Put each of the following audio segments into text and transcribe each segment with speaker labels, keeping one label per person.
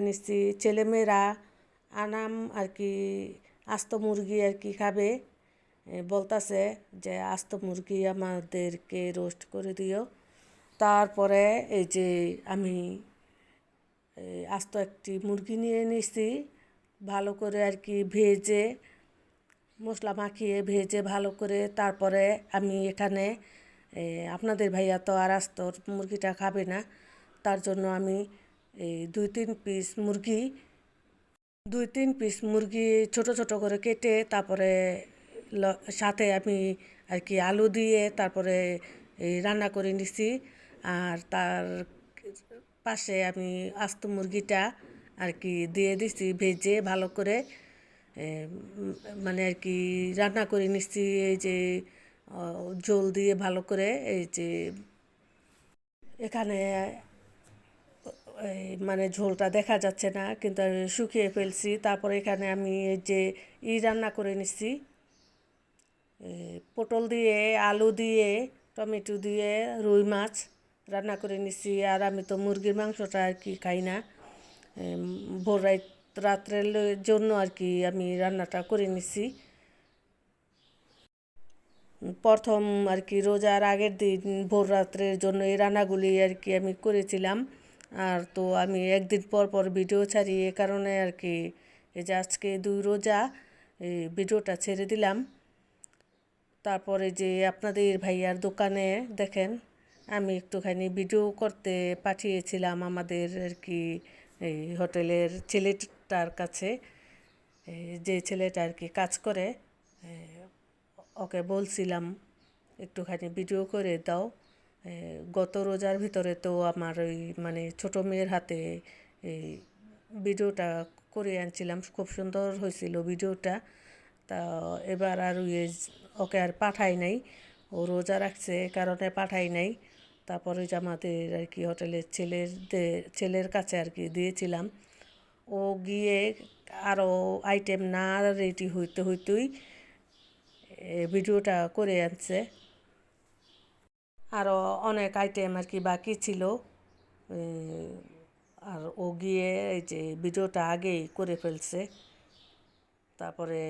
Speaker 1: নিচ্ছি। ছেলেমেয়েরা আনাম আর কি আস্ত মুরগি আর কি খাবে, বলতাছে যে আস্ত মুরগি আমাদেরকে রোস্ট করে দিও। তারপরে এই যে আমি আস্ত একটি মুরগি নিয়ে নিছি, ভালো করে আর কি ভেজে মশলা মাখিয়ে ভেজে ভালো করে তারপরে আমি এখানে আপনাদের ভাইয়া তো আর আস্ত মুরগিটা খাবে না, তার জন্য আমি এই 2-3 পিস মুরগি ছোট ছোট করে কেটে তারপরে সাথে আমি আর কি আলু দিয়ে তারপরে এই রান্না করে নিছি। আর তার পাশে আমি আস্ত মুরগিটা আর কি দিয়ে দিছি ভেজে ভালো করে, মানে আর কি রান্না করে নিচ্ছি। এই যে ঝোল দিয়ে ভালো করে এই যে এখানে মানে ঝোলটা দেখা যাচ্ছে না কিন্তু আমি শুকিয়ে ফেলছি। তারপরে এখানে আমি এই যে রান্না করে নিচ্ছি, পটল দিয়ে আলু দিয়ে টমেটো দিয়ে রুই মাছ রান্না করে নিচ্ছি। আর আমি তো মুরগির মাংসটা আর কি খাই না, ভোর রাত্রের জন্য আর কি আমি রান্নাটা করে নিচ্ছি। প্রথম আর কি রোজার আগের দিন ভোর রাত্রের জন্য এই রান্নাগুলি আর কি আমি করেছিলাম। আর তো আমি একদিন পর পর ভিডিও ছাড়ি, এ কারণে আর কি এই যে আজকে 2 রোজা এই ভিডিওটা ছেড়ে দিলাম। তারপরে যে আপনাদের ভাইয়ার দোকানে দেখেন আমি একটুখানি ভিডিও করতে পাঠিয়েছিলাম আমাদের আর কি এই হোটেলের ছেলেটার কাছে, যে ছেলেটা আর কি কাজ করে, ওকে বলছিলাম একটুখানি ভিডিও করে দাও। গত রোজার ভিতরে তো আমার ওই মানে ছোটো মেয়ের হাতে এই ভিডিওটা করে আনছিলাম, খুব সুন্দর হয়েছিল ভিডিওটা। তা এবার আর ওকে আর পাঠাই নাই, ও রোজা রাখছে কারণে পাঠাই নাই। তারপরে যে আমাদের আর কি হোটেলের ছেলের কাছে আর কি দিয়েছিলাম। ও গিয়ে আরও আইটেম না রেডি হইতেই ভিডিওটা করে আনছে। আরও অনেক আইটেম আর কি বাকি ছিল, আর ও গিয়ে এই যে ভিডিওটা আগেই করে ফেলছে। তারপরে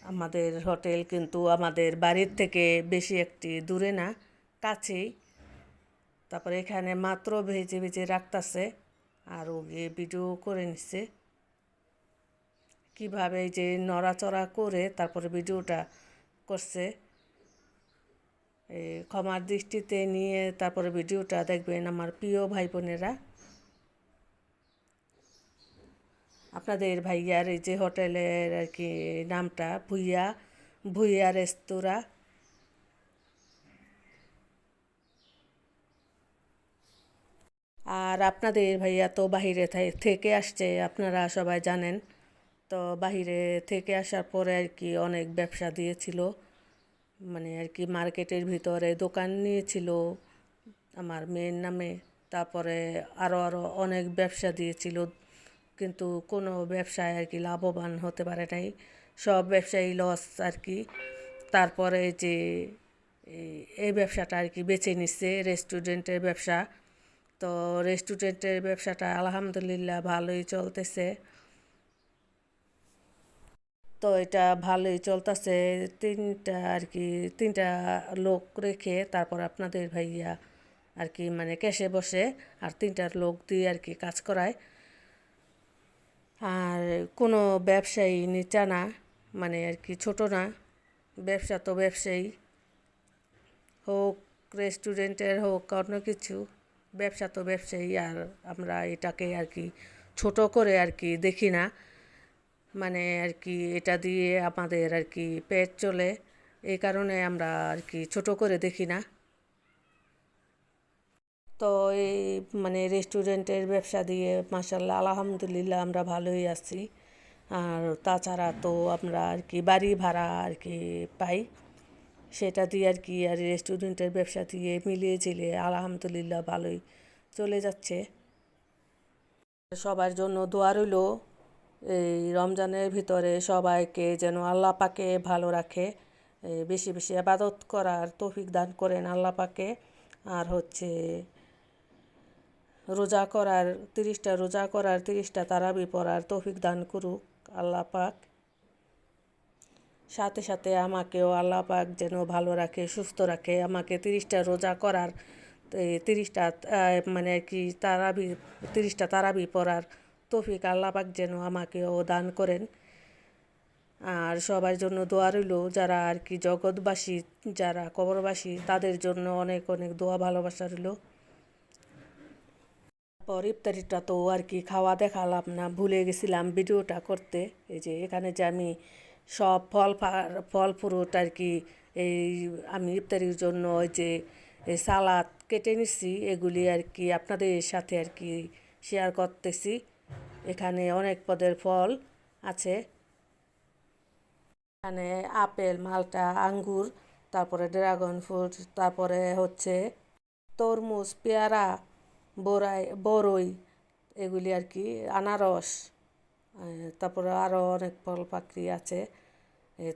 Speaker 1: আমাদের হোটেল কিন্তু আমাদের বাড়ির থেকে বেশি একটি দূরে না, কাছেই। তারপরে এখানে মাত্র ভেজে ভেজে রাখতেছে আর ও গিয়ে ভিডিও করে নিচ্ছে কীভাবে যে নড়াচড়া করে তারপরে ভিডিওটা করছে। ক্ষমার দৃষ্টিতে নিয়ে তারপরে ভিডিওটা দেখবেন আমার প্রিয় ভাই বোনেরা। আপনাদের ভাইয়ার এই যে হোটেলের আর কি নামটা ভুইয়া রেস্তোরাঁ। আর আপনাদের ভাইয়া তো বাহিরে থেকে আসছে, আপনারা সবাই জানেন। তো বাহিরে থেকে আসার পরে আর কি অনেক ব্যবসা দিয়েছিল, মানে আর কি মার্কেটের ভিতরে দোকান নিয়েছিল আমার মেয়ের নামে। তারপরে আরও অনেক ব্যবসা দিয়েছিল, কিন্তু কোনো ব্যবসায় আর কি লাভবান হতে পারে নাই, সব ব্যবসায়ী লস আর কি। তারপরে যে এই ব্যবসাটা আর কি বেছে নিচ্ছে, রেস্টুরেন্টের ব্যবসা। তো রেস্টুরেন্টের ব্যবসাটা আলহামদুলিল্লাহ ভালোই চলতেছে। তো এটা ভালোই চলতেছে। তিনটা লোক রেখে তারপর আপনাদের ভাইয়া আর কি মানে ক্যাশে বসে আর 3টা লোক দিয়ে আর কি কাজ করায়। আর কোনো ব্যবসায়ী নিচা না, মানে আর কি ছোট না, ব্যবসা তো ব্যবসায়ী হোক, রেস্টুরেন্টের হোক, অন্য কিছু, ব্যবসা তো ব্যবসায়ী। আর আমরা এটাকে আর কি ছোট করে আর কি দেখি না, মানে আর কি এটা দিয়ে আমাদের আর কি পেট চলে, এই কারণে আমরা আর কি ছোট করে দেখি না। তো এই মানে রেস্টুরেন্টের ব্যবসা দিয়ে মাশাআল্লাহ আলহামদুলিল্লাহ আমরা ভালোই আছি। আর তাছাড়া তো আমরা আর কি বাড়ি ভাড়া আর কি পাই, সেটা দিয়ে আর কি আর রেস্টুরেন্টের ব্যবসা দিয়ে মিলিয়ে ঝিলিয়ে আলহামদুলিল্লাহ ভালোই চলে যাচ্ছে। সবার জন্য দোয়া রইল এই রমজানের ভিতরে সবাইকে যেন আল্লাহ পাকে ভালো রাখে, বেশি বেশি ইবাদত করার তৌফিক দান করেন আল্লাহ পাকে। আর হচ্ছে রোজা করার 30টা রোজা করার 30টা তারাবি পড়ার তৌফিক দান করুক আল্লাহ পাক। সাথে সাথে আমাকেও আল্লাহ পাক যেন ভালো রাখে, সুস্থ রাখে, আমাকে 30টা রোজা করার 30টা মানে কি তারাবি 30টা তারাবি পড়ার তৌফিক আল্লাহ পাক যেন আমাকেও দান করেন। আর সবার জন্য দোয়া রইল, যারা আর কি জগৎবাসী, যারা কবরবাসী, তাদের জন্য অনেক অনেক দোয়া ভালোবাসা রইল। তারপর ইফতারিটা তো আর কি খাওয়া দেখালাম না, ভুলে গেছিলাম ভিডিওটা করতে। এই যে এখানে যে আমি সব ফল ফ্রুট আর কি এই আমি ইফতারির জন্য ওই যে সালাদ কেটে নিচ্ছি, এগুলি আর কি আপনাদের সাথে আর কি শেয়ার করতেছি। এখানে অনেক পদের ফল আছে, এখানে আপেল, মালটা, আঙ্গুর, তারপরে ড্রাগন ফ্রুট, তারপরে হচ্ছে তরমুজ, পেয়ারা, বরই, এগুলি আর কি, আনারস, তারপরে আরও অনেক ফল পাখি আছে।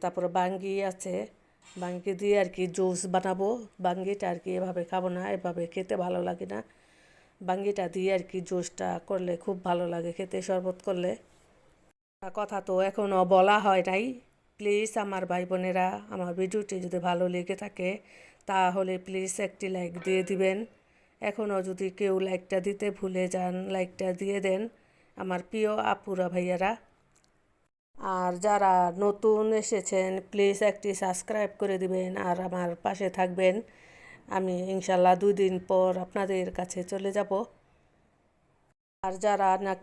Speaker 1: তারপরে বাঙ্গি আছে, বাঙ্গি দিয়ে আর কি জুস বানাবো। বাঙ্গিটা আর কি এভাবে খাবো না, এভাবে খেতে ভালো লাগে না। বাঙ্গিটা দিয়ে আর কি জুসটা করলে খুব ভালো লাগে খেতে, শরবত করলে। কথা তো এখনও বলা হয় নাই। প্লিজ আমার ভাই বোনেরা, আমার ভিডিওটি যদি ভালো লেগে থাকে তাহলে প্লিজ একটি লাইক দিয়ে দিবেন। এখনও যদি কেউ লাইকটা দিতে ভুলে যান, লাইকটা দিয়ে দেন আমার প্রিয় আপুরা ভাইয়ারা। আর যারা নতুন এসেছেন প্লিজ একটি সাবস্ক্রাইব করে দিবেন আর আমার পাশে থাকবেন। আমি ইনশাল্লাহ 2 দিন পর আপনাদের কাছে চলে যাব। আর যারা নাকি